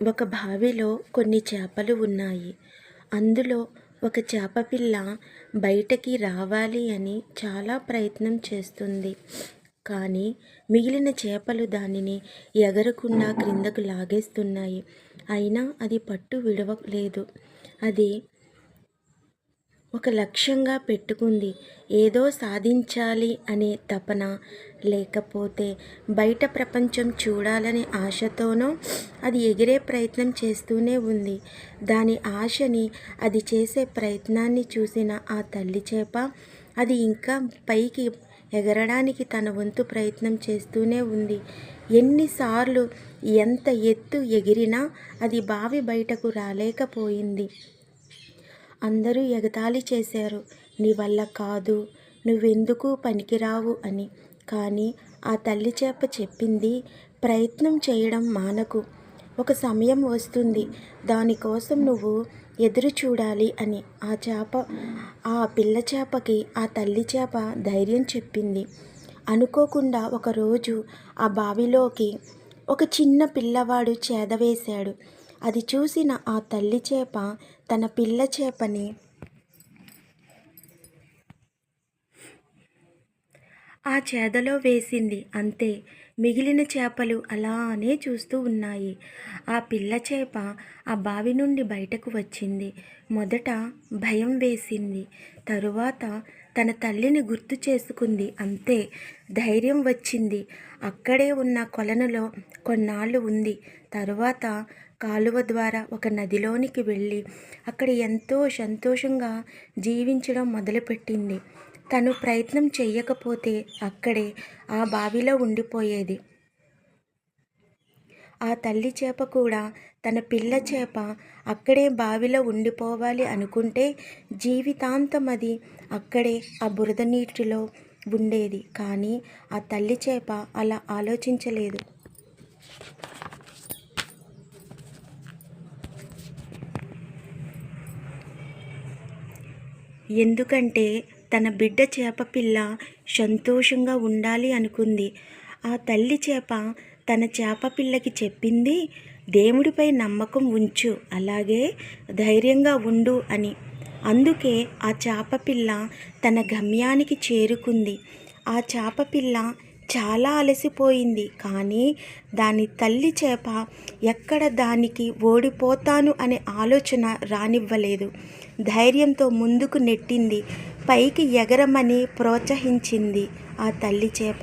ఒక బావిలో కొన్ని చేపలు ఉన్నాయి. అందులో ఒక చేప పిల్ల బయటకి రావాలి అని చాలా ప్రయత్నం చేస్తుంది. కానీ మిగిలిన చేపలు దానిని ఎగరకుండా క్రిందకు లాగేస్తున్నాయి. అయినా అది పట్టు విడవలేదు. అది ఒక లక్ష్యంగా పెట్టుకుంది. ఏదో సాధించాలి అనే తపన, లేకపోతే బయట ప్రపంచం చూడాలనే ఆశతోనో అది ఎగిరే ప్రయత్నం చేస్తూనే ఉంది. దాని ఆశని, అది చేసే ప్రయత్నాన్ని చూసిన ఆ తల్లి చేప అది ఇంకా పైకి ఎగరడానికి తన వంతు ప్రయత్నం చేస్తూనే ఉంది. ఎన్నిసార్లు ఎంత ఎత్తు ఎగిరినా అది బావి బయటకు రాలేకపోయింది. అందరూ ఎగతాళి చేశారు. నీ వల్ల కాదు, నువ్వెందుకు పనికిరావు అని. కానీ ఆ తల్లి చేప చెప్పింది, ప్రయత్నం చేయడం మానకు. ఒక సమయం వస్తుంది, దానికోసం నువ్వు ఎదురు చూడాలి అని ఆ పిల్ల చేపకి ఆ తల్లి చేప ధైర్యం చెప్పింది. అనుకోకుండా ఒకరోజు ఆ బావిలోకి ఒక చిన్న పిల్లవాడు చేదవేశాడు. అది చూసిన ఆ తల్లి చేప తన పిల్ల చేపని ఆ చేదలో వేసింది. అంతే, మిగిలిన చేపలు అలానే చూస్తూ ఉన్నాయి. ఆ పిల్ల చేప ఆ బావి నుండి బయటకు వచ్చింది. మొదట భయం వేసింది. తరువాత తన తల్లిని గుర్తు చేసుకుంది. అంతే, ధైర్యం వచ్చింది. అక్కడే ఉన్న కొలనులో కొన్నాళ్ళు ఉంది. తరువాత కాలువ ద్వారా ఒక నదిలోనికి వెళ్ళి అక్కడ ఎంతో సంతోషంగా జీవించడం మొదలుపెట్టింది. తను ప్రయత్నం చెయ్యకపోతే అక్కడే ఆ బావిలో ఉండిపోయేది. ఆ తల్లి చేప కూడా తన పిల్ల చేప అక్కడే బావిలో ఉండిపోవాలి అనుకుంటే జీవితాంతం అది అక్కడే ఆ బురద నీటిలో ఉండేది. కానీ ఆ తల్లి చేప అలా ఆలోచించలేదు. ఎందుకంటే తన బిడ్డ చేప పిల్ల సంతోషంగా ఉండాలి అనుకుంది. ఆ తల్లి చేప తన చేప పిల్లకి చెప్పింది, దేవుడిపై నమ్మకం ఉంచు, అలాగే ధైర్యంగా ఉండు అని. అందుకే ఆ చేప పిల్ల తన గమ్యానికి చేరుకుంది. ఆ చేప పిల్ల చాలా అలసిపోయింది. కానీ దాని తల్లి చేప ఎక్కడ దానికి ఓడిపోతాను అనే ఆలోచన రానివ్వలేదు. ధైర్యంతో ముందుకు నెట్టింది. పైకి ఎగరమని ప్రోత్సహించింది ఆ తల్లి చేప.